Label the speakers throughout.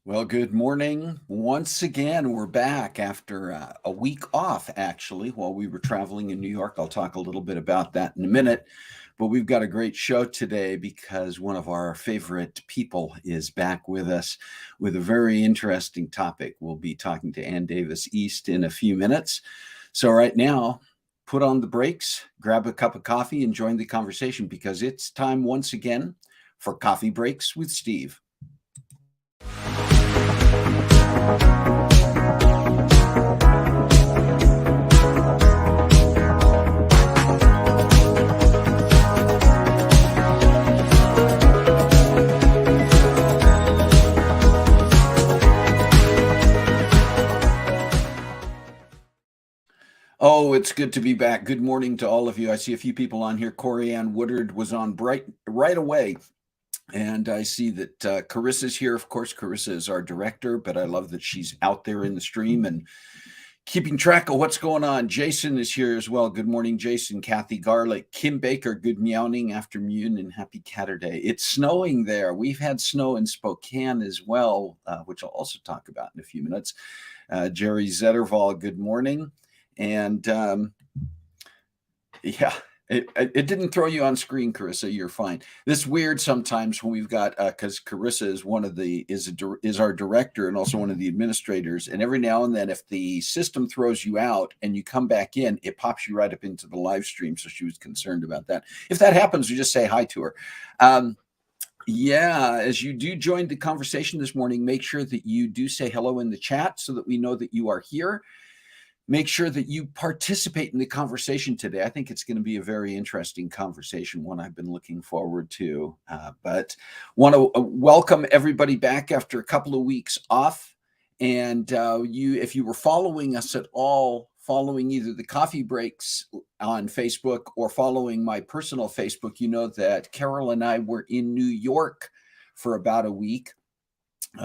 Speaker 1: Well, good morning. Once again, we're back after a week off, actually, while we were traveling in New York. I'll talk a little bit about that in a minute. But we've got a great show today because one of our favorite people is back with us with a very interesting topic. We'll be talking to Ann Davis East in a few minutes. So, right now, put on the brakes, grab a cup of coffee, and join the conversation because it's time once again for Coffee Breaks with Steve. Oh, it's good to be back. Good morning to all of you. I see a few people on here. Corey Ann Woodard was on right away. And I see that Carissa's here. Of course, Carissa is our director, but I love that she's out there in the stream and keeping track of what's going on. Jason is here as well. Good morning, Jason. Kathy Garlick, Kim Baker, good meowing afternoon and happy Catterday. It's snowing there. We've had snow in Spokane as well, which I'll also talk about in a few minutes. Jerry Zetterval, good morning. And yeah, it didn't throw you on screen, Carissa. You're fine. This is weird sometimes when we've got because Carissa is our director and also one of the administrators. And every now and then, if the system throws you out and you come back in, it pops you right up into the live stream. So she was concerned about that. If that happens, we just say hi to her. Yeah, as you do join the conversation this morning, make sure that you do say hello in the chat so that we know that you are here. Make sure that you participate in the conversation today. I think it's going to be a very interesting conversation, one I've been looking forward to. But want to welcome everybody back after a couple of weeks off. And if you were following us at all, following either the Coffee Breaks on Facebook or following my personal Facebook, you know that Carol and I were in New York for about a week.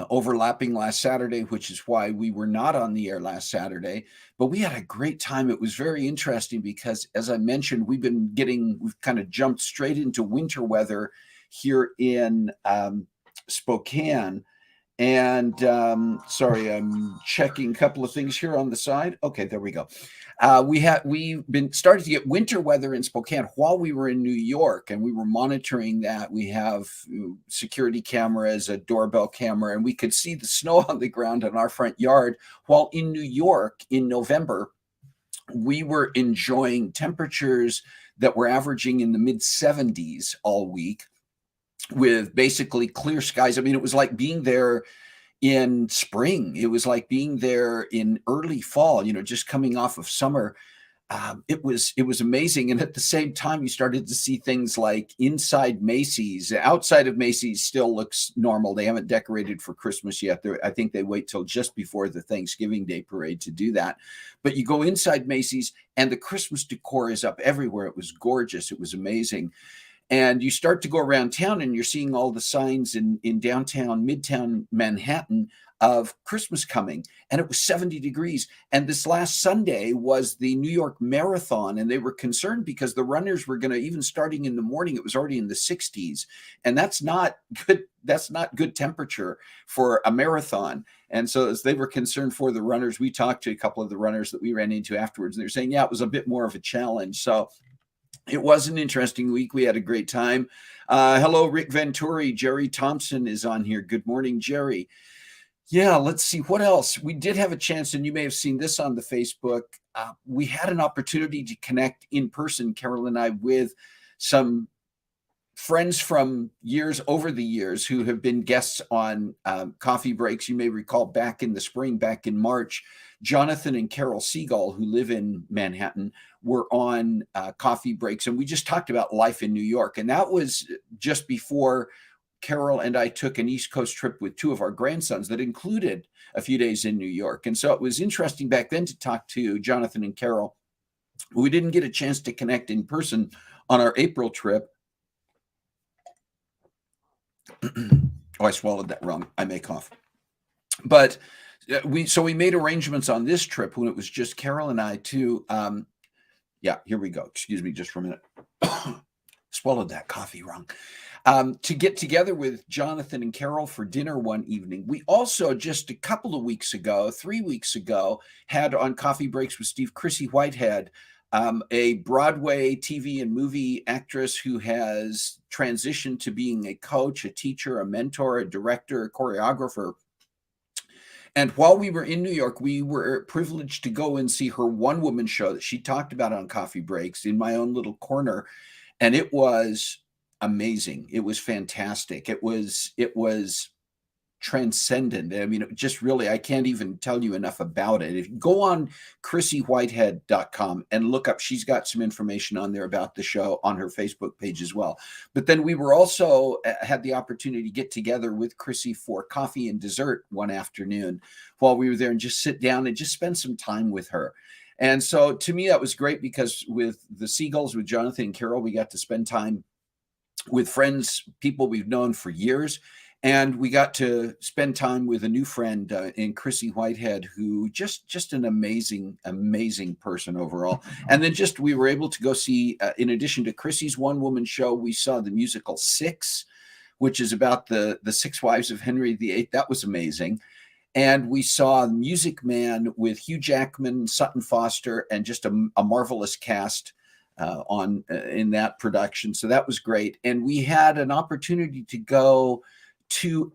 Speaker 1: Overlapping last Saturday, which is why we were not on the air last Saturday, but we had a great time. It was very interesting because, as I mentioned, we've kind of jumped straight into winter weather here in Spokane. And sorry, I'm checking a couple of things here on the side. Okay, there we go. We've been starting to get winter weather in Spokane while we were in New York, and we were monitoring that. We have security cameras, a doorbell camera, and we could see the snow on the ground in our front yard. While in New York in November, we were enjoying temperatures that were averaging in the mid 70s all week with basically clear skies. I mean, it was like being there in spring. It was like being there in early fall, just coming off of summer. It was amazing. And at the same time, you started to see things like inside Macy's. Outside of Macy's still looks normal. They haven't decorated for Christmas yet. I think they wait till just before the Thanksgiving Day parade to do that. But you go inside Macy's and the Christmas decor is up everywhere. It was gorgeous. It was amazing. And you start to go around town and you're seeing all the signs in downtown, midtown Manhattan of Christmas coming. And it was 70 degrees. And this last Sunday was the New York Marathon. And they were concerned because the runners were going to, even starting in the morning, it was already in the 60s. And that's not good. That's not good temperature for a marathon. And so as they were concerned for the runners, we talked to a couple of the runners that we ran into afterwards. And they're saying, yeah, it was a bit more of a challenge. So it was an interesting week. We had a great time. Hello, Rick Venturi. Jerry Thompson is on here. Good morning, Jerry. Yeah, let's see what else. We did have a chance, and you may have seen this on the Facebook. We had an opportunity to connect in person, Carol and I, with some friends from over the years who have been guests on Coffee Breaks. You may recall back in the spring, back in March, Jonathan and Carol Seagull, who live in Manhattan, were on Coffee Breaks. And we just talked about life in New York. And that was just before Carol and I took an East Coast trip with two of our grandsons that included a few days in New York. And so it was interesting back then to talk to Jonathan and Carol. We didn't get a chance to connect in person on our April trip. Oh, I swallowed that wrong. I may cough. But we made arrangements on this trip when it was just Carol and I to, yeah, here we go. Excuse me just for a minute. Swallowed that coffee wrong. to get together with Jonathan and Carol for dinner one evening. We also, just a couple of weeks ago, 3 weeks ago, had on Coffee Breaks with Steve, Chrissy Whitehead, a Broadway TV and movie actress who has transitioned to being a coach, a teacher, a mentor, a director, a choreographer. And while we were in New York, we were privileged to go and see her one-woman show that she talked about on Coffee Breaks in my own little corner, and it was amazing. It was fantastic. It was transcendent. I mean, just really, I can't even tell you enough about it. If you go on ChrissyWhitehead.com and look up, she's got some information on there about the show on her Facebook page as well. But then we were also had the opportunity to get together with Chrissy for coffee and dessert one afternoon while we were there and just sit down and just spend some time with her. And so to me, that was great because with the Seagulls, with Jonathan and Carol, we got to spend time with friends, people we've known for years. And we got to spend time with a new friend in Chrissy Whitehead, who just an amazing, amazing person overall. And then just we were able to go see, in addition to Chrissy's one-woman show, we saw the musical Six, which is about the six wives of Henry VIII. That was amazing. And we saw Music Man with Hugh Jackman, Sutton Foster, and just a marvelous cast in that production. So that was great. And we had an opportunity to go to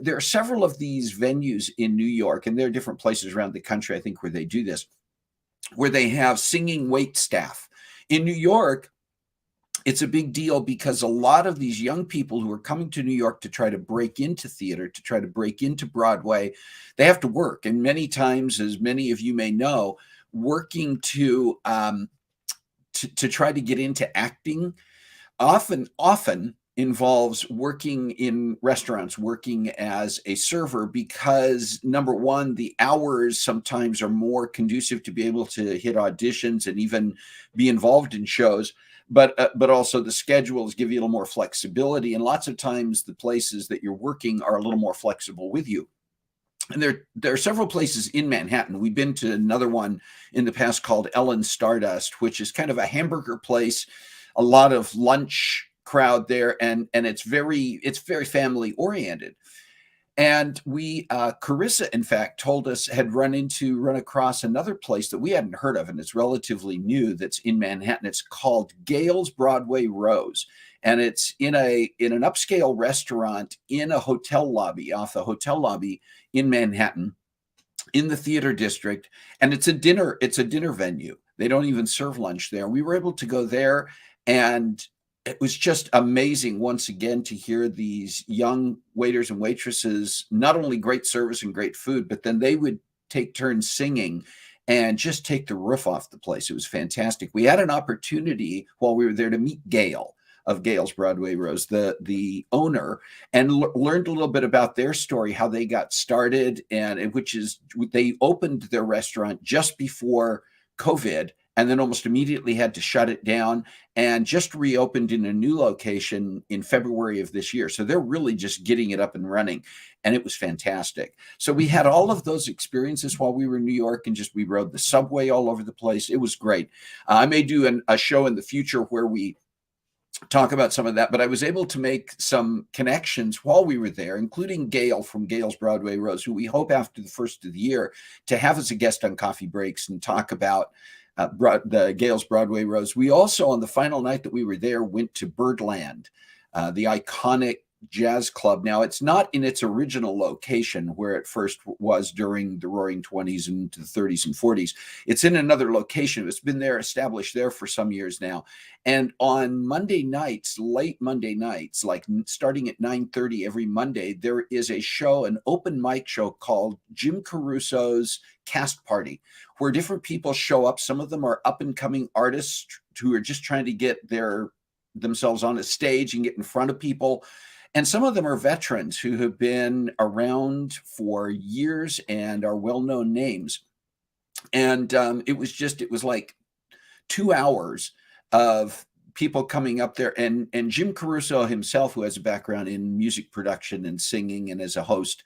Speaker 1: there are several of these venues in New York, and there are different places around the country, I think, where they do this, where they have singing wait staff. In New York, it's a big deal because a lot of these young people who are coming to New York to try to break into theater, to try to break into Broadway, they have to work. And many times, as many of you may know, working to try to get into acting often involves working in restaurants, working as a server, because number one, the hours sometimes are more conducive to be able to hit auditions and even be involved in shows. But also the schedules give you a little more flexibility. And lots of times the places that you're working are a little more flexible with you. And there are several places in Manhattan. We've been to another one in the past called Ellen Stardust, which is kind of a hamburger place, a lot of lunch crowd there, and it's very family oriented. And we Carissa, in fact, told us had run across another place that we hadn't heard of, and it's relatively new, that's in Manhattan. It's called Gale's Broadway Rose, and it's in an upscale restaurant in a hotel lobby, off the hotel lobby in Manhattan, in the theater district. And it's a dinner venue. They don't even serve lunch there. We were able to go there, and it was just amazing once again to hear these young waiters and waitresses, not only great service and great food, but then they would take turns singing and just take the roof off the place. It was fantastic. We had an opportunity while we were there to meet Gale of Gale's Broadway Rose, the owner, and learned a little bit about their story, how they got started, and which is they opened their restaurant just before COVID, and then almost immediately had to shut it down, and just reopened in a new location in February of this year. So they're really just getting it up and running, and it was fantastic. So we had all of those experiences while we were in New York, and we rode the subway all over the place. It was great. I may do a show in the future where we talk about some of that, but I was able to make some connections while we were there, including Gale from Gale's Broadway Rose, who we hope after the first of the year to have as a guest on Coffee Breaks and talk about the Gale's Broadway Rose. We also, on the final night that we were there, went to Birdland, the iconic jazz club. Now, it's not in its original location where it first was during the Roaring 20s and the 30s and 40s. It's in another location. It's been established there for some years now. And on Monday nights, late Monday nights, like starting at 9:30 every Monday, there is a show, an open mic show called Jim Caruso's Cast Party, where different people show up. Some of them are up and coming artists who are just trying to get themselves on a stage and get in front of people. And some of them are veterans who have been around for years and are well-known names. And it was like 2 hours of people coming up there. And Jim Caruso himself, who has a background in music production and singing and as a host,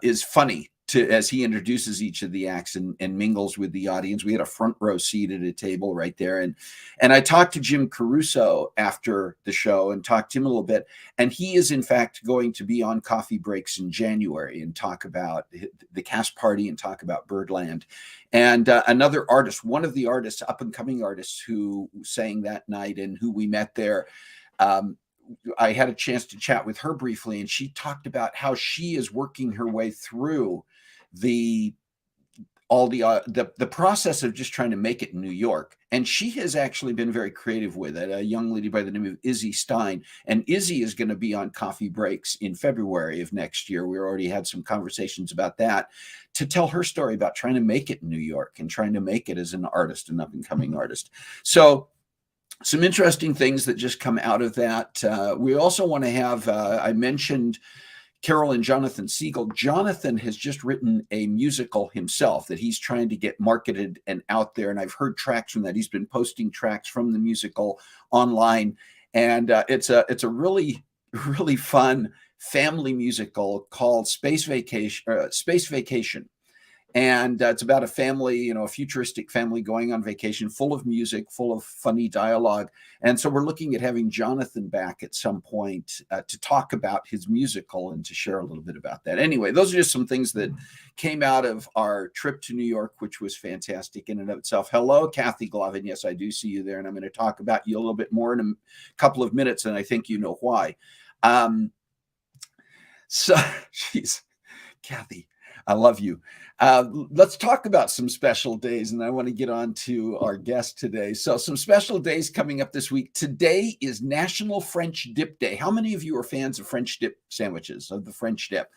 Speaker 1: is funny. as he introduces each of the acts and mingles with the audience. We had a front row seat at a table right there. And I talked to Jim Caruso after the show and talked to him a little bit. And he is, in fact, going to be on Coffee Breaks in January and talk about the cast party and talk about Birdland. And another artist, one of the artists, up and coming artists who sang that night and who we met there, I had a chance to chat with her briefly, and she talked about how she is working her way through the process of just trying to make it in New York. And she has actually been very creative with it. A young lady by the name of Izzy Stein. And Izzy is going to be on Coffee Breaks in February of next year. We already had some conversations about that, to tell her story about trying to make it in New York and trying to make it as an artist, an up-and-coming artist. So some interesting things that just come out of that. We also want to have, I mentioned Carol and Jonathan Siegel. Jonathan has just written a musical himself that he's trying to get marketed and out there. And I've heard tracks from that. He's been posting tracks from the musical online. And it's a really, really fun family musical called Space Vacation. And it's about a family, a futuristic family going on vacation, full of music, full of funny dialogue. And so we're looking at having Jonathan back at some point to talk about his musical and to share a little bit about that. Anyway, those are just some things that came out of our trip to New York, which was fantastic in and of itself. Hello, Kathy Glavin. Yes, I do see you there. And I'm going to talk about you a little bit more in a couple of minutes. And I think you know why. She's Kathy. I love you. Let's talk about some special days, and I want to get on to our guest today. So some special days coming up this week. Today is National French Dip Day. How many of you are fans of French dip sandwiches, of the French dip?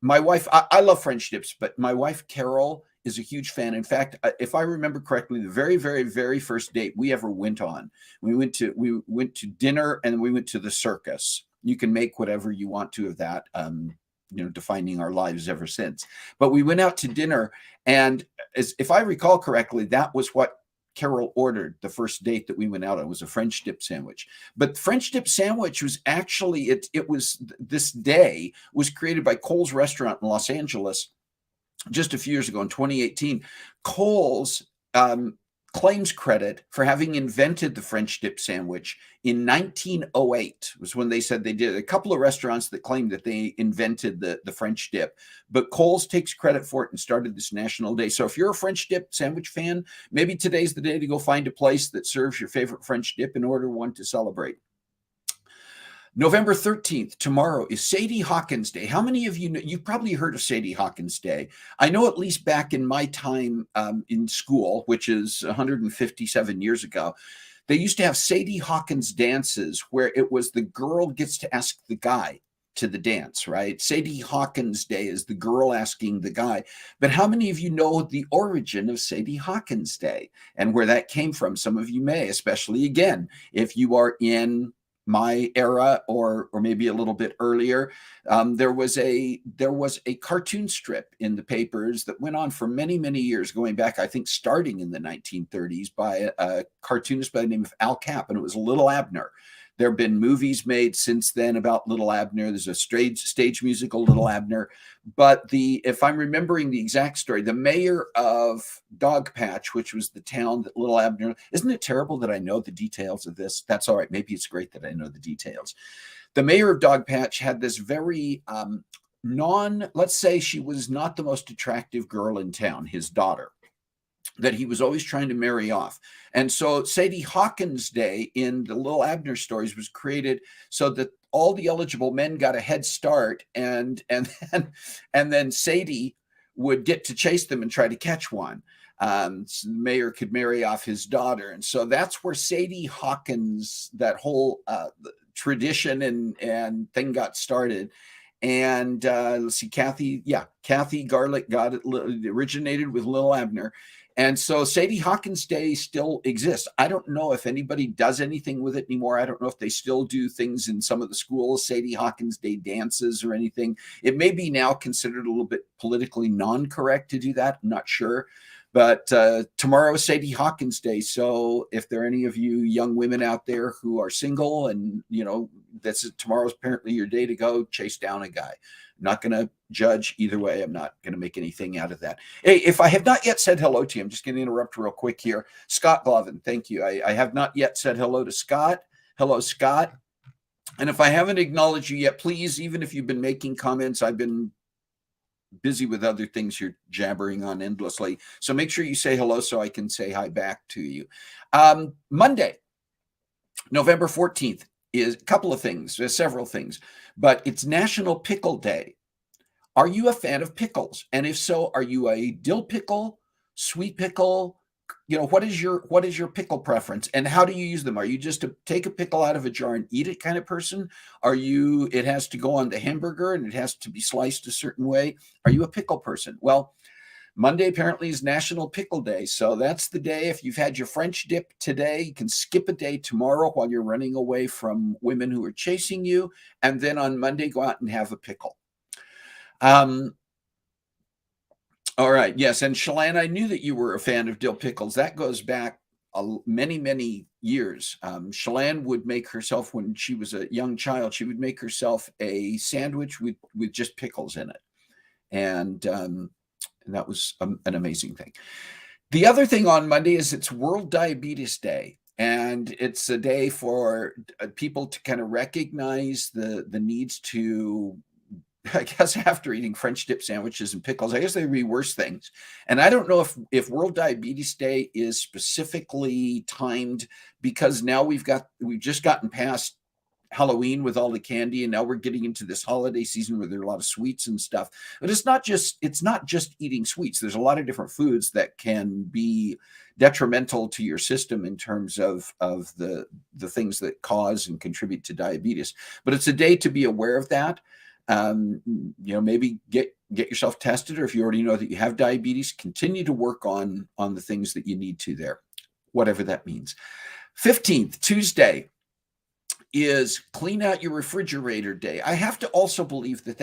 Speaker 1: My wife, I love French dips, but my wife, Carol, is a huge fan. In fact, if I remember correctly, the very, very, very first date we ever went on, we went to dinner and we went to the circus. You can make whatever you want to of that. Defining our lives ever since. But we went out to dinner, and if I recall correctly, that was what Carol ordered the first date that we went out on, was a French dip sandwich. But the French dip sandwich was actually, it was, this day was created by Cole's Restaurant in Los Angeles just a few years ago in 2018. Cole's claims credit for having invented the French dip sandwich in 1908 was when they said they did. A couple of restaurants that claimed that they invented the French dip, but Cole's takes credit for it and started this national day. So if you're a French dip sandwich fan, maybe today's the day to go find a place that serves your favorite French dip and order one to celebrate. November 13th, tomorrow, is Sadie Hawkins Day. How many of you know? You've probably heard of Sadie Hawkins Day. I know, at least back in my time in school, which is 157 years ago, they used to have Sadie Hawkins dances where it was the girl gets to ask the guy to the dance, right? Sadie Hawkins Day is the girl asking the guy. But how many of you know the origin of Sadie Hawkins Day and where that came from? Some of you may, especially, again, if you are in my era or maybe a little bit earlier. There was a cartoon strip in the papers that went on for many, many years, going back, I think, starting in the 1930s, by a cartoonist by the name of Al Cap, and it was Little Abner. There have been movies made since then about Little Abner. There's a stage musical, Little Abner. But if I'm remembering the exact story, the mayor of Dogpatch, which was the town that Little Abner, isn't it terrible that I know the details of this? That's all right. Maybe it's great that I know the details. The mayor of Dogpatch had this very let's say she was not the most attractive girl in town, his daughter, that he was always trying to marry off. And so Sadie Hawkins Day in the Little Abner stories was created so that all the eligible men got a head start, and then Sadie would get to chase them and try to catch one. So the mayor could marry off his daughter. And so that's where Sadie Hawkins, that whole tradition and thing got started. And let's see, Kathy Garlick got it originated with Little Abner. And so Sadie Hawkins Day still exists. I don't know if anybody does anything with it anymore. I don't know if they still do things in some of the schools, Sadie Hawkins Day dances or anything. It may be now considered a little bit politically non-correct to do that. I'm not sure. But tomorrow is Sadie Hawkins Day. So if there are any of you young women out there who are single and, tomorrow's apparently your day to go chase down a guy. I'm not going to judge either way. I'm not going to make anything out of that. Hey, if I have not yet said hello to you, I'm just going to interrupt real quick here. Scott Glovin, thank you. I have not yet said hello to Scott. Hello, Scott. And if I haven't acknowledged you yet, please, even if you've been making comments, I've been busy with other things you're jabbering on endlessly. So make sure you say hello so I can say hi back to you. Monday, November 14th is a couple of things, there's several things, but it's National Pickle Day. Are you a fan of pickles? And if so, are you a dill pickle, sweet pickle? What is your pickle preference, and how do you use them? Are you just to take a pickle out of a jar and eat it kind of person? Are you, it has to go on the hamburger and it has to be sliced a certain way? Are you a pickle person? Well, Monday apparently is National Pickle Day. So that's the day. If you've had your French dip today, you can skip a day tomorrow while you're running away from women who are chasing you. And then on Monday, go out and have a pickle. All right. Yes. And Shalane, I knew that you were a fan of dill pickles. That goes back many, many years. Shalane would make herself, when she was a young child, she would make herself a sandwich with just pickles in it. And that was an amazing thing. The other thing on Monday is it's World Diabetes Day. And it's a day for people to kind of recognize the needs to, I guess, after eating French dip sandwiches and pickles, I guess there'd be worse things. And I don't know if World Diabetes Day is specifically timed, because now we've just gotten past Halloween with all the candy, and now we're getting into this holiday season where there are a lot of sweets and stuff. But it's not just eating sweets. There's a lot of different foods that can be detrimental to your system in terms of the things that cause and contribute to diabetes. But it's a day to be aware of that. Maybe get yourself tested, or if you already know that you have diabetes, continue to work on the things that you need to there, whatever that means. 15th, Tuesday, is Clean Out Your Refrigerator Day. I have to also believe that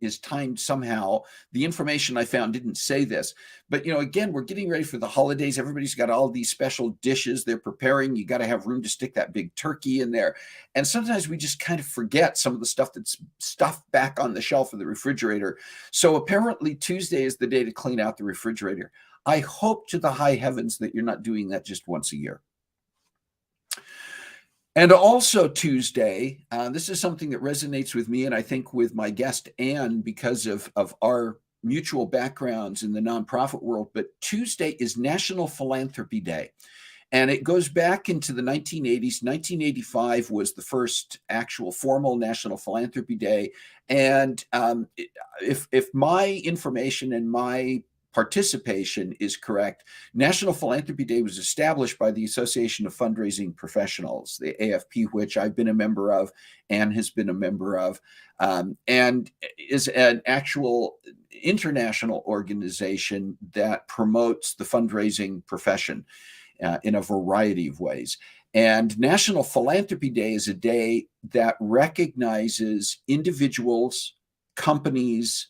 Speaker 1: is timed somehow. The information I found didn't say this, but again, we're getting ready for the holidays. Everybody's got all these special dishes they're preparing. You got to have room to stick that big turkey in there. And sometimes we just kind of forget some of the stuff that's stuffed back on the shelf of the refrigerator. So apparently Tuesday is the day to clean out the refrigerator. I hope to the high heavens that you're not doing that just once a year. And also Tuesday, this is something that resonates with me, and I think with my guest Anne, because of our mutual backgrounds in the nonprofit world. But Tuesday is National Philanthropy Day, and it goes back into the 1980s. 1985 was the first actual formal National Philanthropy Day. And if my information and my participation is correct, National Philanthropy Day was established by the Association of Fundraising Professionals, the AFP, which I've been a member of, Anne has been a member of, and is an actual international organization that promotes the fundraising profession in a variety of ways. And National Philanthropy Day is a day that recognizes individuals, companies,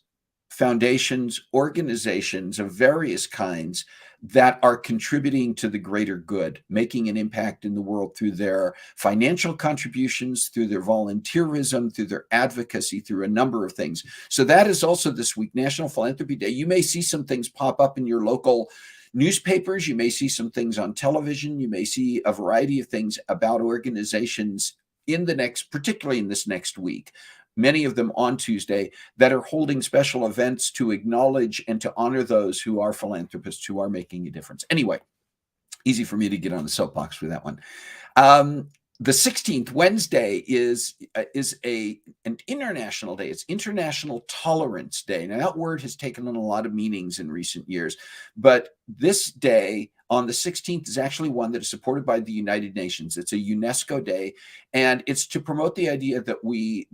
Speaker 1: foundations, organizations of various kinds that are contributing to the greater good, making an impact in the world through their financial contributions, through their volunteerism, through their advocacy, through a number of things. So that is also this week, National Philanthropy Day. You may see some things pop up in your local newspapers. You may see some things on television. You may see a variety of things about organizations particularly in this next week, many of them on Tuesday, that are holding special events to acknowledge and to honor those who are philanthropists, who are making a difference. Anyway, easy for me to get on the soapbox with that one. The 16th, Wednesday, is an international day. It's International Tolerance Day. Now, that word has taken on a lot of meanings in recent years, but this day on the 16th is actually one that is supported by the United Nations. It's a UNESCO day, and it's to promote the idea that we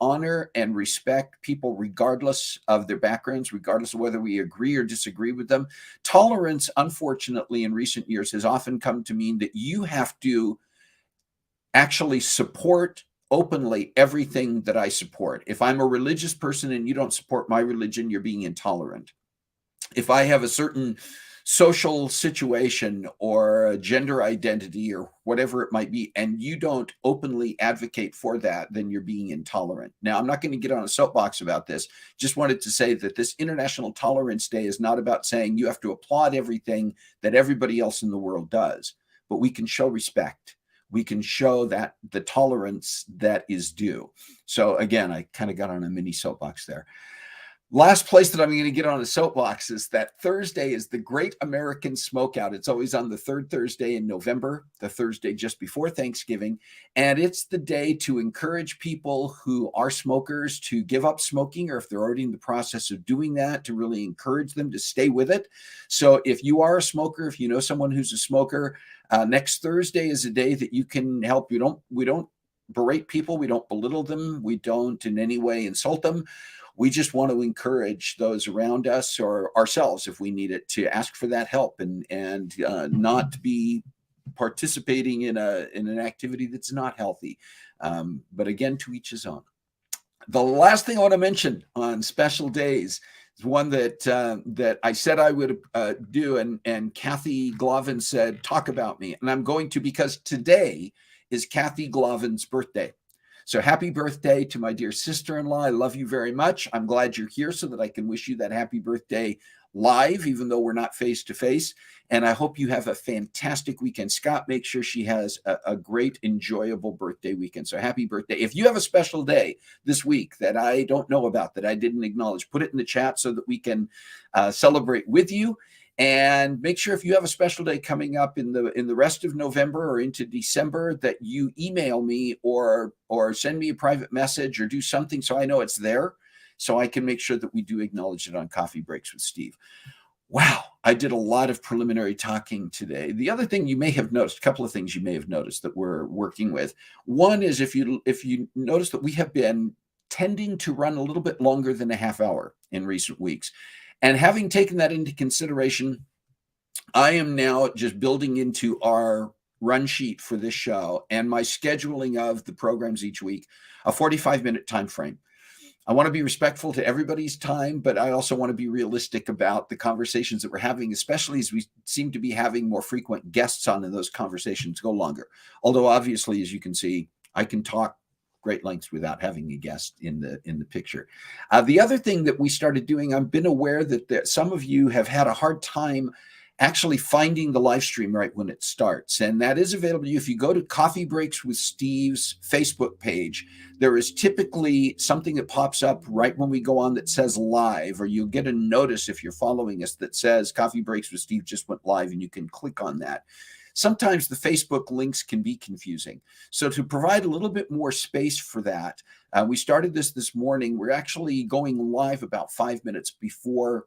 Speaker 1: honor and respect people regardless of their backgrounds, regardless of whether we agree or disagree with them. Tolerance, unfortunately, in recent years has often come to mean that you have to actually support openly everything that I support. If I'm a religious person and you don't support my religion, you're being intolerant. If I have a certain social situation or a gender identity or whatever it might be, and you don't openly advocate for that, then you're being intolerant. Now, I'm not going to get on a soapbox about this. Just wanted to say that this International Tolerance Day is not about saying you have to applaud everything that everybody else in the world does, but we can show respect. We can show that the tolerance that is due. So again, I kind of got on a mini soapbox there. Last place that I'm going to get on a soapbox is that Thursday is the Great American Smokeout. It's always on the third Thursday in November, the Thursday just before Thanksgiving. And it's the day to encourage people who are smokers to give up smoking, or if they're already in the process of doing that, to really encourage them to stay with it. So if you are a smoker, if you know someone who's a smoker, next Thursday is a day that you can help. We don't berate people. We don't belittle them. We don't in any way insult them. We just want to encourage those around us or ourselves, if we need it, to ask for that help and not be participating in an activity that's not healthy. But again, to each his own. The last thing I want to mention on special days is one that I said I would do, and Kathy Glavin said, talk about me. And I'm going to, because today is Kathy Glavin's birthday. So happy birthday to my dear sister-in-law. I love you very much. I'm glad you're here so that I can wish you that happy birthday live, even though we're not face-to-face. And I hope you have a fantastic weekend. Scott, make sure she has a great, enjoyable birthday weekend. So happy birthday. If you have a special day this week that I don't know about, that I didn't acknowledge, put it in the chat so that we can celebrate with you. And make sure, if you have a special day coming up in the rest of November or into December, that you email me or send me a private message or do something so I know it's there, so I can make sure that we do acknowledge it on Coffee Breaks with Steve. Wow, I did a lot of preliminary talking today. The other thing you may have noticed, a couple of things you may have noticed that we're working with. One is, if you notice that we have been tending to run a little bit longer than a half hour in recent weeks. And having taken that into consideration, I am now just building into our run sheet for this show and my scheduling of the programs each week a 45-minute time frame. I want to be respectful to everybody's time, but I also want to be realistic about the conversations that we're having, especially as we seem to be having more frequent guests on, and those conversations go longer. Although obviously, as you can see, I can talk great lengths without having a guest in the picture. The other thing that we started doing, I've been aware that some of you have had a hard time actually finding the live stream right when it starts. And that is available to you. If you go to Coffee Breaks with Steve's Facebook page, there is typically something that pops up right when we go on that says live, or you'll get a notice if you're following us that says Coffee Breaks with Steve just went live, and you can click on that. Sometimes the Facebook links can be confusing. So to provide a little bit more space for that, we started this morning. We're actually going live about 5 minutes before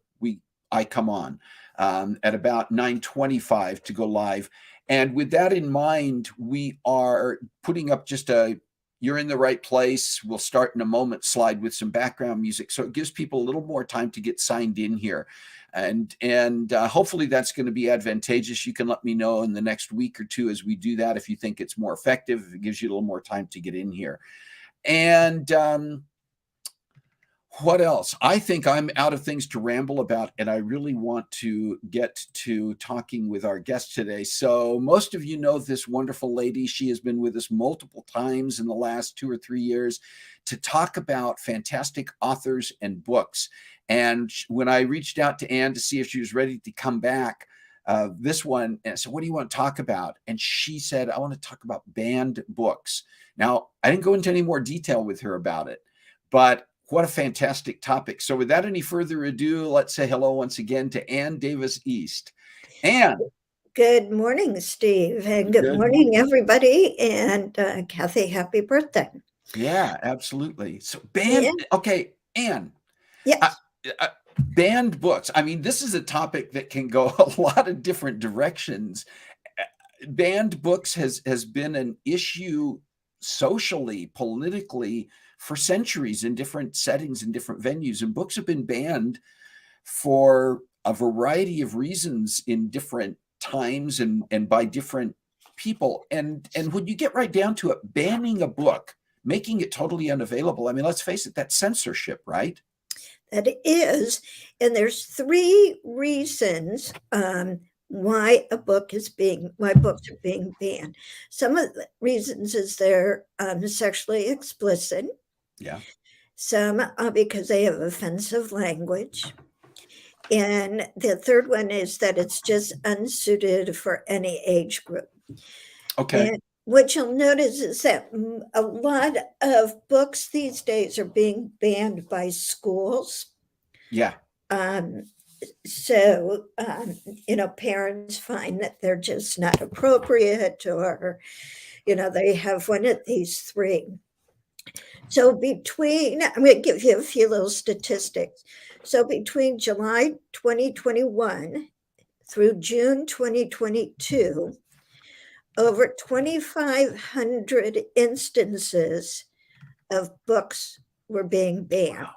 Speaker 1: I come on, at about 9:25 to go live. And with that in mind, we are putting up just a "you're in the right place, we'll start in a moment" slide with some background music. So it gives people a little more time to get signed in here. And hopefully that's going to be advantageous. You can let me know in the next week or two as we do that if you think it's more effective, if it gives you a little more time to get in here. And what else? I think I'm out of things to ramble about, and I really want to get to talking with our guest today. So most of you know this wonderful lady. She has been with us multiple times in the last 2 or 3 years to talk about fantastic authors and books. And when I reached out to Anne to see if she was ready to come back, this one, and I said, "What do you want to talk about?" And she said, "I want to talk about banned books." Now, I didn't go into any more detail with her about it, but what a fantastic topic. So without any further ado, let's say hello once again to Anne Davis East. Anne.
Speaker 2: Good morning, Steve, and good morning, everybody. And Kathy, happy birthday.
Speaker 1: Yeah, absolutely. So banned, okay, Anne.
Speaker 2: Yes.
Speaker 1: Banned books. I mean, this is a topic that can go a lot of different directions. Banned books has been an issue socially, politically, for centuries in different settings and different venues. And books have been banned for a variety of reasons in different times and by different people. And when you get right down to it, banning a book, making it totally unavailable, I mean, let's face it, that's censorship, right?
Speaker 2: That is, and there's 3 reasons why books are being banned. Some of the reasons is they're sexually explicit.
Speaker 1: Yeah.
Speaker 2: Some because they have offensive language. And the third one is that it's just unsuited for any age group.
Speaker 1: Okay.
Speaker 2: And what you'll notice is that a lot of books these days are being banned by schools.
Speaker 1: Yeah.
Speaker 2: So, parents find that they're just not appropriate, or, they have one of these 3. So I'm going to give you a few little statistics. So between July 2021 through June 2022, over 2,500 instances of books were being banned.
Speaker 1: Wow.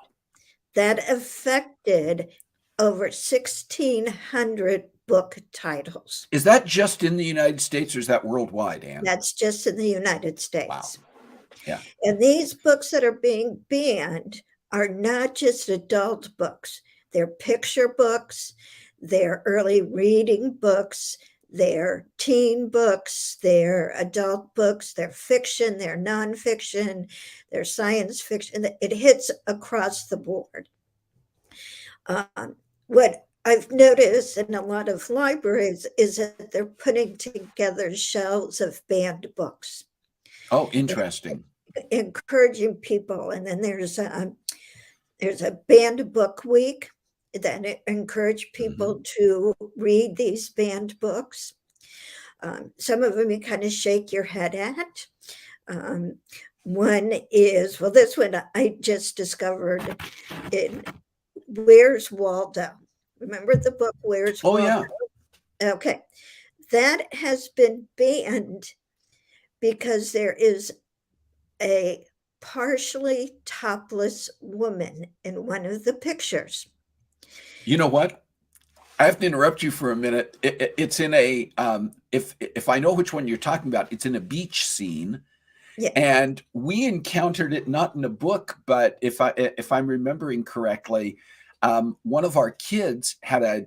Speaker 2: That affected over 1,600 book titles.
Speaker 1: Is that just in the United States, or is that worldwide, Anne?
Speaker 2: That's just in the United States.
Speaker 1: Wow. Yeah.
Speaker 2: And these books that are being banned are not just adult books. They're picture books, they're early reading books, they're teen books, they're adult books, they're fiction, they're nonfiction, they're science fiction. It hits across the board. What I've noticed in a lot of libraries is that they're putting together shelves of banned books.
Speaker 1: Oh, interesting.
Speaker 2: Encouraging people. And then there's a banned book week that encourage people to read these banned books. Some of them you kind of shake your head at. One is, this one I just discovered in Where's Waldo? Remember the book Where's Waldo?
Speaker 1: Yeah.
Speaker 2: Okay. That has been banned because there is a partially topless woman in one of the pictures.
Speaker 1: You know what? I have to interrupt you for a minute. It's in a if I know which one you're talking about, it's in a beach scene.
Speaker 2: Yeah.
Speaker 1: And we encountered it not in a book, but if I'm remembering correctly, one of our kids had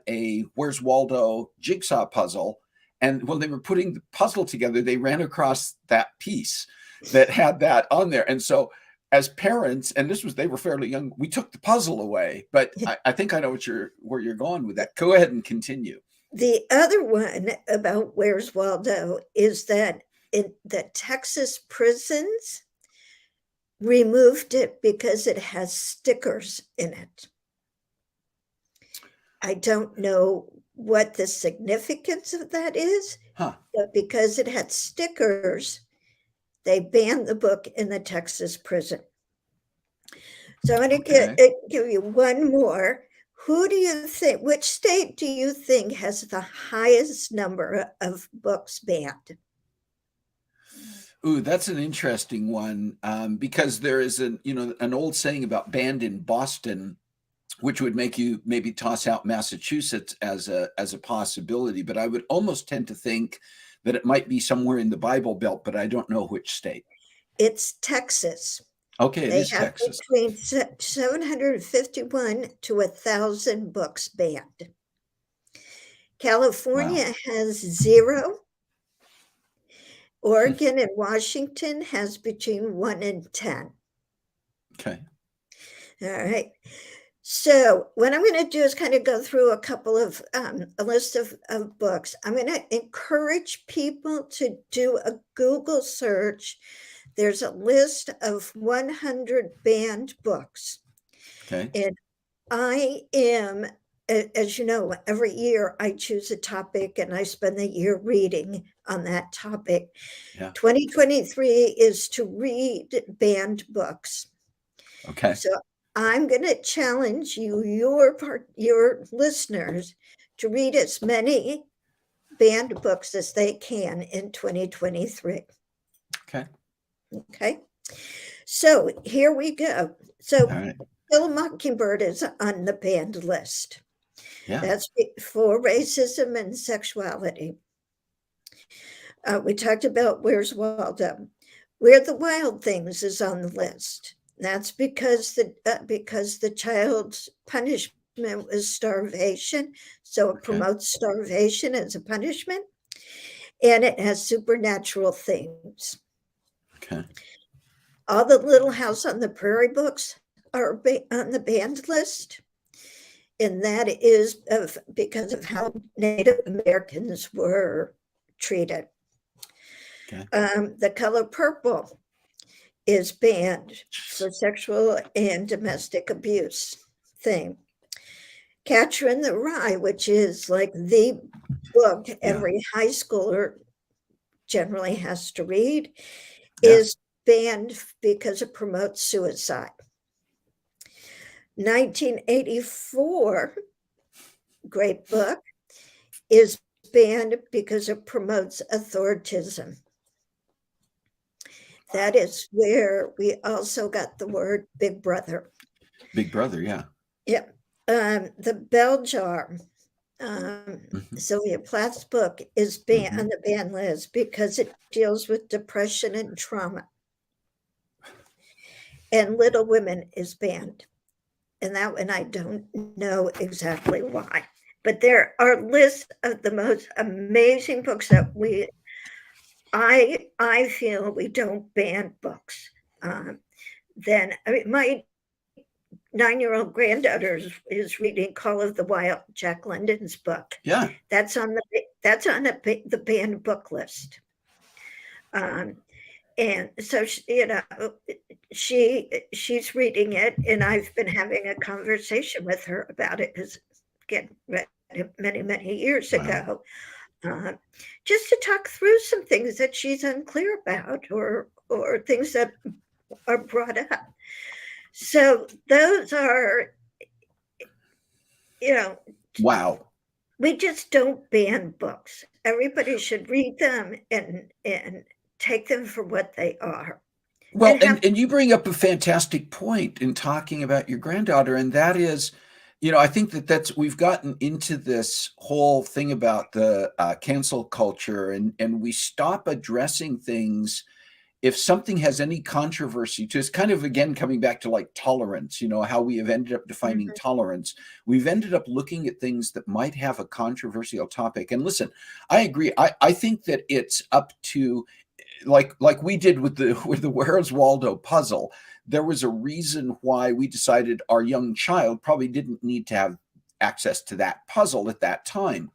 Speaker 1: a Where's Waldo jigsaw puzzle, and when they were putting the puzzle together, they ran across that piece that had that on there. And so as parents, and they were fairly young, we took the puzzle away, but I think I know where you're going with that. Go ahead and continue.
Speaker 2: The other one about Where's Waldo is that in the Texas prisons removed it because it has stickers in it. I don't know what the significance of that is, but because it had stickers, they banned the book in the Texas prison. So I'm going to give you one more. Which state do you think has the highest number of books banned?
Speaker 1: Ooh, that's an interesting one, because there is an old saying about banned in Boston, which would make you maybe toss out Massachusetts as a possibility. But I would almost tend to think that it might be somewhere in the Bible Belt, but I don't know which state.
Speaker 2: It's Texas.
Speaker 1: Okay, it is Texas.
Speaker 2: Between 751 to 1,000 books banned. California has 0. Oregon and Washington has between 1 and 10.
Speaker 1: Okay.
Speaker 2: All right. So what I'm going to do is kind of go through a couple of a list of books. I'm going to encourage people to do a Google search. There's a list of 100 banned books.
Speaker 1: Okay.
Speaker 2: And I am, as you know, every year I choose a topic and I spend the year reading on that topic.
Speaker 1: Yeah.
Speaker 2: 2023 is to read banned books.
Speaker 1: Okay.
Speaker 2: So I'm going to challenge you, your listeners, to read as many banned books as they can in 2023.
Speaker 1: Okay.
Speaker 2: Okay. So here we go. So Kill a Mockingbird is on the banned list.
Speaker 1: Yeah.
Speaker 2: That's for racism and sexuality. We talked about Where's Waldo. Where the Wild Things is on the list. That's because the child's punishment was starvation, so it
Speaker 1: Okay.
Speaker 2: promotes starvation as a punishment, and it has supernatural themes.
Speaker 1: Okay.
Speaker 2: All the Little House on the Prairie books are on the banned list, and that is because of how Native Americans were treated.
Speaker 1: Okay.
Speaker 2: The Color Purple is banned for sexual and domestic abuse thing. Catcher in the Rye, which is like the book
Speaker 1: Yeah.
Speaker 2: every high schooler generally has to read,
Speaker 1: Yeah.
Speaker 2: is banned because it promotes suicide. 1984, great book, is banned because it promotes authoritism. That is where we also got the word Big Brother.
Speaker 1: Big Brother. Yeah.
Speaker 2: Yep. The Bell Jar,
Speaker 1: Mhm.
Speaker 2: Sylvia Plath's book, is on
Speaker 1: Mhm.
Speaker 2: the ban list because it deals with depression and trauma. And Little Women is banned. And that one I don't know exactly why. But there are lists of the most amazing books that I feel we don't ban books. Then I mean, my 9-year-old granddaughter is reading Call of the Wild, Jack London's book.
Speaker 1: Yeah.
Speaker 2: That's on the banned book list. And so she's reading it, and I've been having a conversation with her about it because again, read it many years
Speaker 1: Wow.
Speaker 2: ago, just to talk through some things that she's unclear about or things that are brought up. So those are,
Speaker 1: Wow.
Speaker 2: we just don't ban books. Everybody should read them and take them for what they are.
Speaker 1: Well,
Speaker 2: And have
Speaker 1: and you bring up a fantastic point in talking about your granddaughter, and that is, I think that's we've gotten into this whole thing about the cancel culture, and we stop addressing things if something has any controversy to. It's kind of again coming back to like tolerance, how we have ended up defining
Speaker 2: Mhm.
Speaker 1: tolerance. We've ended up looking at things that might have a controversial topic. And listen, I agree. I think that it's up to, like we did with the Where's Waldo puzzle. There was a reason why we decided our young child probably didn't need to have access to that puzzle at that time.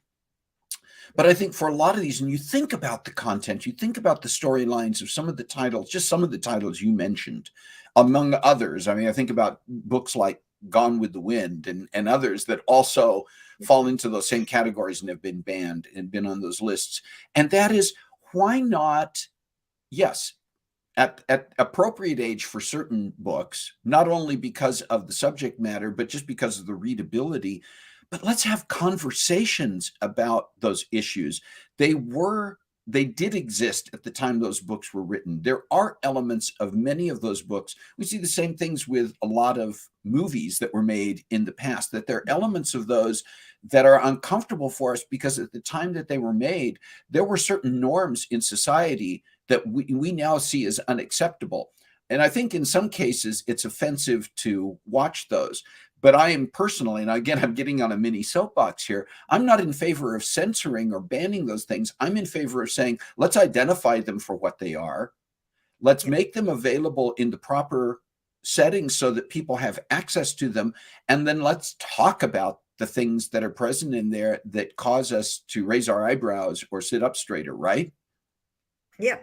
Speaker 1: But I think for a lot of these, and you think about the content, you think about the storylines of some of the titles, just some of the titles you mentioned, among others. I mean, I think about books like Gone with the Wind and others that also fall into those same categories and have been banned and been on those lists. And that is, why not? Yes, at appropriate age for certain books, not only because of the subject matter, but just because of the readability. But let's have conversations about those issues. They did exist at the time those books were written. There are elements of many of those books. We see the same things with a lot of movies that were made in the past, that there are elements of those that are uncomfortable for us because at the time that they were made, there were certain norms in society that we now see as unacceptable. And I think in some cases it's offensive to watch those. But I am personally, and again, I'm getting on a mini soapbox here, I'm not in favor of censoring or banning those things. I'm in favor of saying, let's identify them for what they are. Let's
Speaker 2: Yeah.
Speaker 1: make them available in the proper settings so that people have access to them. And then let's talk about the things that are present in there that cause us to raise our eyebrows or sit up straighter, right?
Speaker 2: Yeah.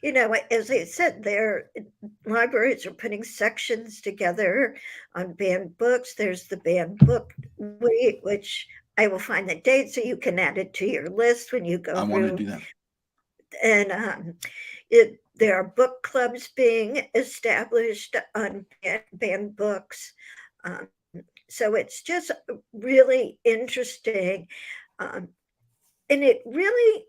Speaker 2: As I said, libraries are putting sections together on banned books. There's the banned book week, which I will find the date so you can add it to your list when you
Speaker 1: I
Speaker 2: go
Speaker 1: want to
Speaker 2: through.
Speaker 1: do that.
Speaker 2: And there are book clubs being established on banned books. Um, so it's just really interesting. Um, and it really,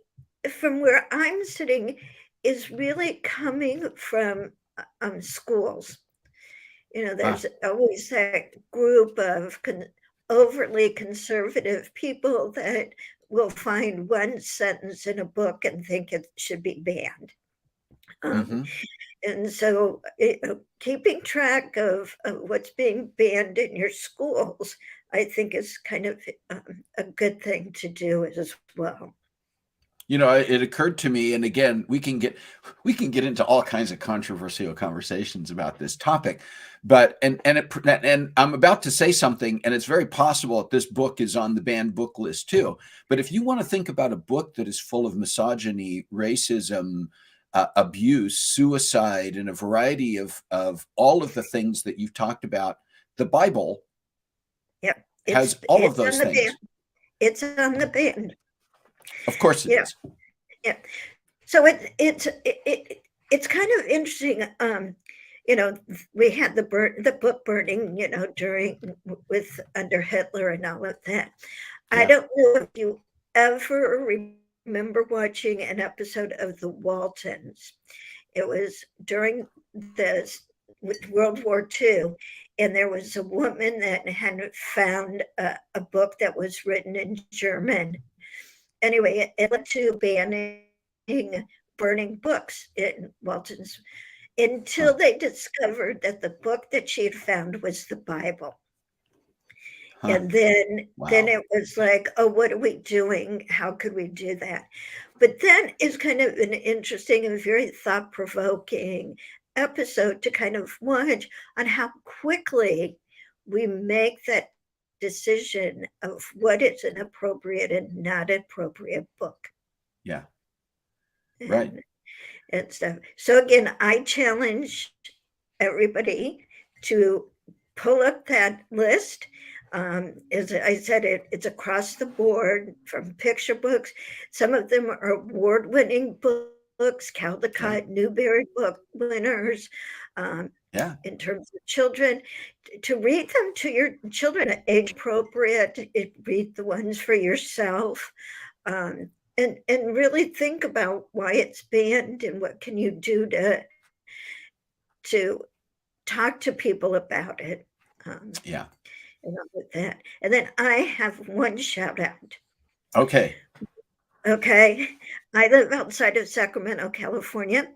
Speaker 2: from where I'm sitting, is really coming from schools.
Speaker 1: Ah,
Speaker 2: There's always that group of overly conservative people that will find one sentence in a book and think it should be banned. Um,
Speaker 1: Hmm.
Speaker 2: and so, keeping track of what's being banned in your schools, I think is kind of a good thing to do as well.
Speaker 1: You know, it occurred to me, and again, we can get into all kinds of controversial conversations about this topic, but and I'm about to say something, and it's very possible that this book is on the banned book list too. But if you want to think about a book that is full of misogyny, racism, abuse, suicide, and a variety of all of the things that you've talked about, the Bible
Speaker 2: Yep,
Speaker 1: has all of
Speaker 2: it's
Speaker 1: those
Speaker 2: on the
Speaker 1: things.
Speaker 2: ban. It's on the ban.
Speaker 1: Of course, it
Speaker 2: Yeah,
Speaker 1: is.
Speaker 2: yeah. So it's kind of interesting. You know, we had the book burning, during with under Hitler and all of that. I
Speaker 1: Yeah.
Speaker 2: don't know if you ever remember watching an episode of The Waltons. It was during the World War II, and there was a woman that had found a book that was written in German. Anyway, it led to banning burning books in Walton's
Speaker 1: Huh.
Speaker 2: until they discovered that the book that she had found was the Bible.
Speaker 1: Huh.
Speaker 2: And then
Speaker 1: Wow.
Speaker 2: it was like, "Oh, what are we doing? How could we do that?" But then it's kind of an interesting and very thought-provoking episode to kind of watch on how quickly we make that decision of what is an appropriate and not appropriate book.
Speaker 1: Yeah. Right.
Speaker 2: And and stuff. So again, I challenge everybody to pull up that list. As I said, it's across the board from picture books. Some of them are award-winning books,
Speaker 1: Okay.
Speaker 2: Caldecott, Newbery book winners. Um,
Speaker 1: Yeah.
Speaker 2: in terms of children, to read them to your children at age appropriate, read the ones for yourself, um, and really think about why it's banned and what can you do to talk to people about it, um,
Speaker 1: Yeah.
Speaker 2: and all of that. And then I have one shout out.
Speaker 1: Okay.
Speaker 2: Okay, I live outside of Sacramento, California.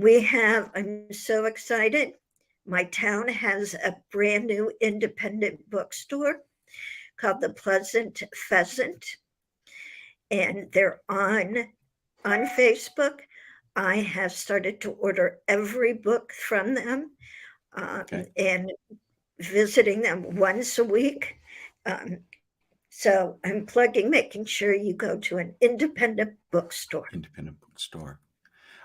Speaker 2: I'm so excited. My town has a brand new independent bookstore called the Pleasant Pheasant, and they're on Facebook. I have started to order every book from them,
Speaker 1: Okay.
Speaker 2: and visiting them once a week. Um, so I'm plugging, making sure you go to an independent bookstore.
Speaker 1: Independent bookstore.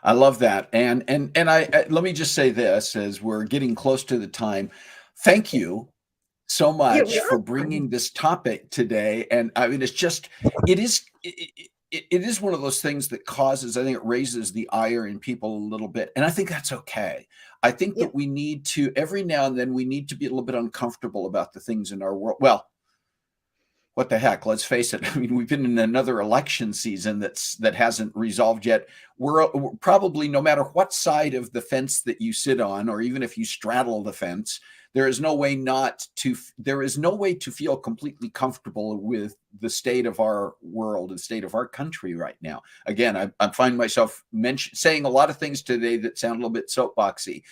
Speaker 1: I love that. And let me just say this as we're getting close to the time. Thank you so
Speaker 2: You're
Speaker 1: much for
Speaker 2: welcome.
Speaker 1: bringing this topic today. And I mean, it's just, it is one of those things that causes, I think it raises the ire in people a little bit. And I think that's okay. I think
Speaker 2: Yep.
Speaker 1: that we need to, every now and then, we need to be a little bit uncomfortable about the things in our world. Well, what the heck? Let's face it. I mean, we've been in another election season that hasn't resolved yet. We're probably, no matter what side of the fence that you sit on, or even if you straddle the fence, there is no way to feel completely comfortable with the state of our world and state of our country right now. Again, I find myself saying a lot of things today that sound a little bit soapboxy,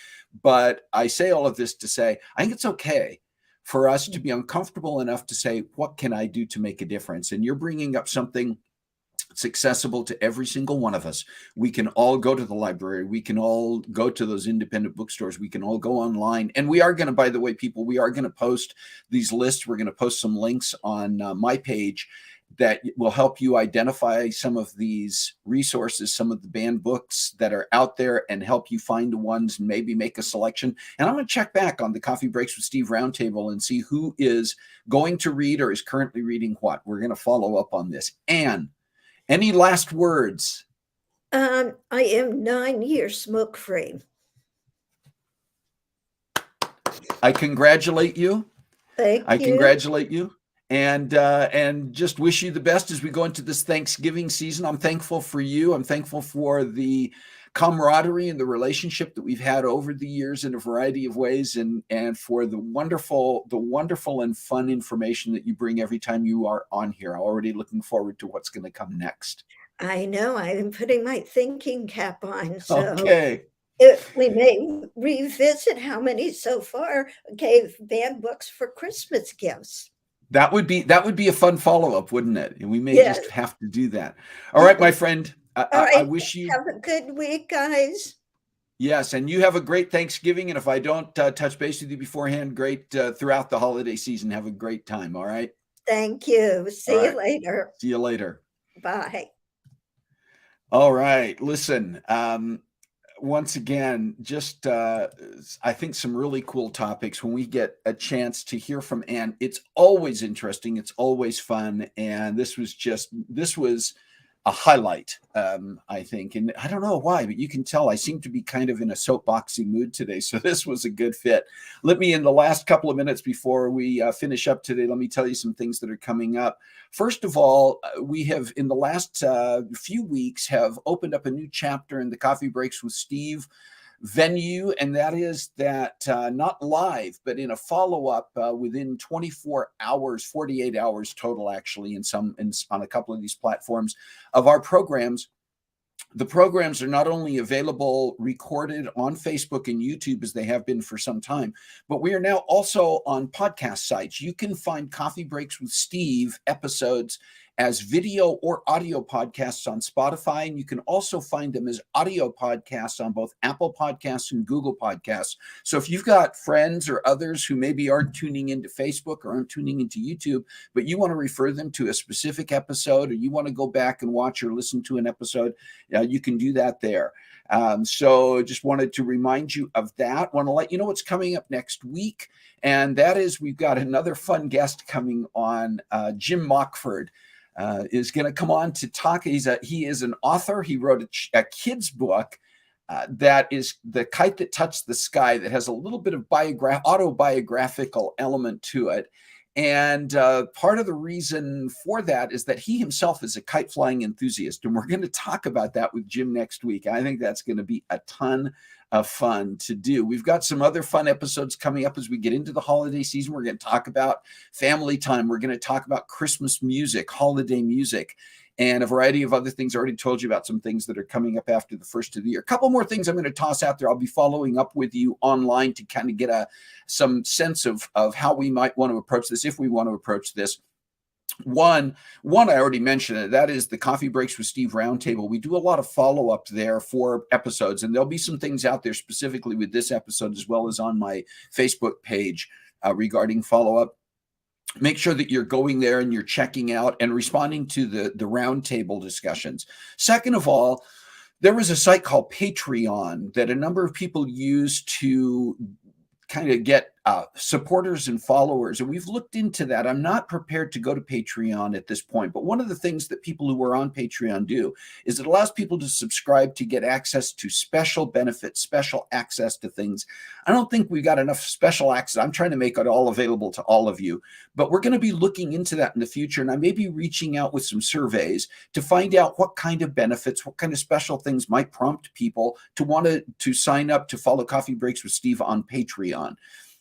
Speaker 1: but I say all of this to say I think it's okay for us to be uncomfortable enough to say, what can I do to make a difference? And you're bringing up something that's accessible to every single one of us. We can all go to the library. We can all go to those independent bookstores. We can all go online. And we are going to, by the way, people, we are going to post these lists. We're going to post some links on my page that will help you identify some of these resources, some of the banned books that are out there, and help you find the ones and maybe make a selection. And I'm going to check back on the Coffee Breaks with Steve Roundtable and see who is going to read or is currently reading what. We're going to follow up on this. Anne, any last words?
Speaker 2: I am 9 years smoke free.
Speaker 1: I congratulate you. I
Speaker 2: Thank you.
Speaker 1: congratulate you. And just wish you the best as we go into this Thanksgiving season. I'm thankful for you. I'm thankful for the camaraderie and the relationship that we've had over the years in a variety of ways, and for the wonderful and fun information that you bring every time you are on here. I'm already looking forward to what's going to come next.
Speaker 2: I know, I'm putting my thinking cap on, so
Speaker 1: Okay.
Speaker 2: we may revisit how many so far gave banned books for Christmas gifts.
Speaker 1: That would be a fun follow-up, wouldn't it? And we may
Speaker 2: Yes,
Speaker 1: just have to do that. All right, my
Speaker 2: yes.
Speaker 1: friend.
Speaker 2: All
Speaker 1: I
Speaker 2: right,
Speaker 1: wish you,
Speaker 2: have a good week, guys.
Speaker 1: yes, and you have a great Thanksgiving. And if I don't touch base with you beforehand, great throughout the holiday season. Have a great time. All right.
Speaker 2: Thank you.
Speaker 1: All
Speaker 2: See you
Speaker 1: right.
Speaker 2: later.
Speaker 1: See you later.
Speaker 2: Bye.
Speaker 1: All right. Listen, once again, just I think some really cool topics when we get a chance to hear from Anne. It's always interesting. It's always fun. And this was a highlight, I think. And I don't know why, but you can tell I seem to be kind of in a soapboxy mood today. So this was a good fit. Let me, in the last couple of minutes before we finish up today, let me tell you some things that are coming up. First of all, we have, in the last few weeks, have opened up a new chapter in the Coffee Breaks with Steve venue, and that is that not live, but in a follow-up within 24 hours, 48 hours total, actually, on a couple of these platforms of our programs. The programs are not only available recorded on Facebook and YouTube as they have been for some time, but we are now also on podcast sites. You can find Coffee Breaks with Steve episodes as video or audio podcasts on Spotify, and you can also find them as audio podcasts on both Apple Podcasts and Google Podcasts. So if you've got friends or others who maybe aren't tuning into Facebook or aren't tuning into YouTube, but you want to refer them to a specific episode, or you want to go back and watch or listen to an episode, you can do that there. So just wanted to remind you of that. Want to let you know what's coming up next week, and that is we've got another fun guest coming on. Jim Mockford is going to come on to talk. He is an author. He wrote a kid's book that is The Kite That Touched the Sky, that has a little bit of autobiographical element to it. And part of the reason for that is that he himself is a kite flying enthusiast. And we're going to talk about that with Jim next week. I think that's going to be a ton of fun to do. We've got some other fun episodes coming up as we get into the holiday season. We're going to talk about family time. We're going to talk about Christmas music, holiday music, and a variety of other things. I already told you about some things that are coming up after the first of the year. A couple more things I'm going to toss out there. I'll be following up with you online to kind of get some sense of how we might want to approach this, if we want to approach this. One I already mentioned it. That is the Coffee Breaks with Steve Roundtable. We do a lot of follow-up there for episodes, and there'll be some things out there specifically with this episode, as well as on my Facebook page regarding follow-up. Make sure that you're going there and you're checking out and responding to the roundtable discussions. Second of all, there was a site called Patreon that a number of people use to kind of get supporters and followers. And we've looked into that. I'm not prepared to go to Patreon at this point, but one of the things that people who are on Patreon do is it allows people to subscribe to get access to special benefits, special access to things. I don't think we've got enough special access. I'm trying to make it all available to all of you, but we're going to be looking into that in the future. And I may be reaching out with some surveys to find out what kind of benefits, what kind of special things might prompt people to want to sign up to follow Coffee Breaks with Steve on Patreon.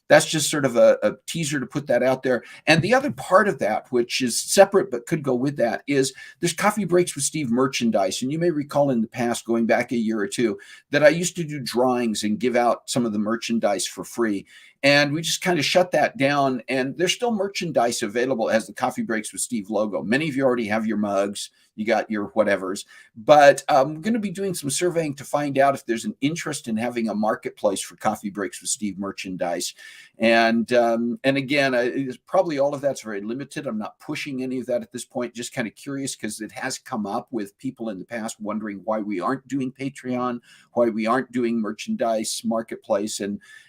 Speaker 1: That's just sort of a teaser to put that out there. And the other part of that, which is separate but could go with that, is there's Coffee Breaks with Steve merchandise. And you may recall in the past, going back a year or two, that I used to do drawings and give out some of the merchandise for free. And we just kind of shut that down. And there's still merchandise available as the Coffee Breaks with Steve logo. Many of you already have your mugs. You got your whatevers. But I'm going to be doing some surveying to find out if there's an interest in having a marketplace for Coffee Breaks with Steve merchandise. And again, probably all of that's very limited. I'm not pushing any of that at this point, just kind of curious because it has come up with people in the past wondering why we aren't doing Patreon, why we aren't doing merchandise marketplace.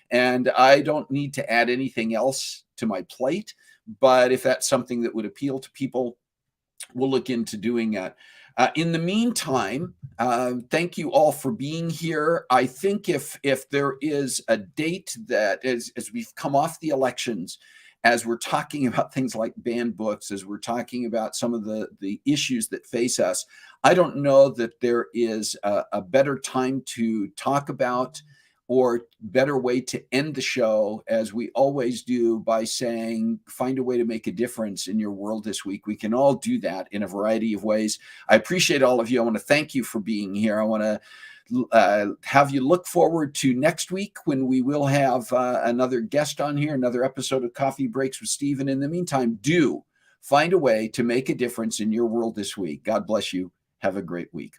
Speaker 1: And I don't need to add anything else to my plate. But if that's something that would appeal to people, we'll look into doing that. In the meantime, thank you all for being here. I think if there is a date that as we've come off the elections, as we're talking about things like banned books, as we're talking about some of the issues that face us, I don't know that there is a better time to talk about or better way to end the show, as we always do, by saying, find a way to make a difference in your world this week. We can all do that in a variety of ways. I appreciate all of you. I want to thank you for being here. I want to have you look forward to next week, when we will have another guest on here, another episode of Coffee Breaks with Steve. And in the meantime, do find a way to make a difference in your world this week. God bless you. Have a great week.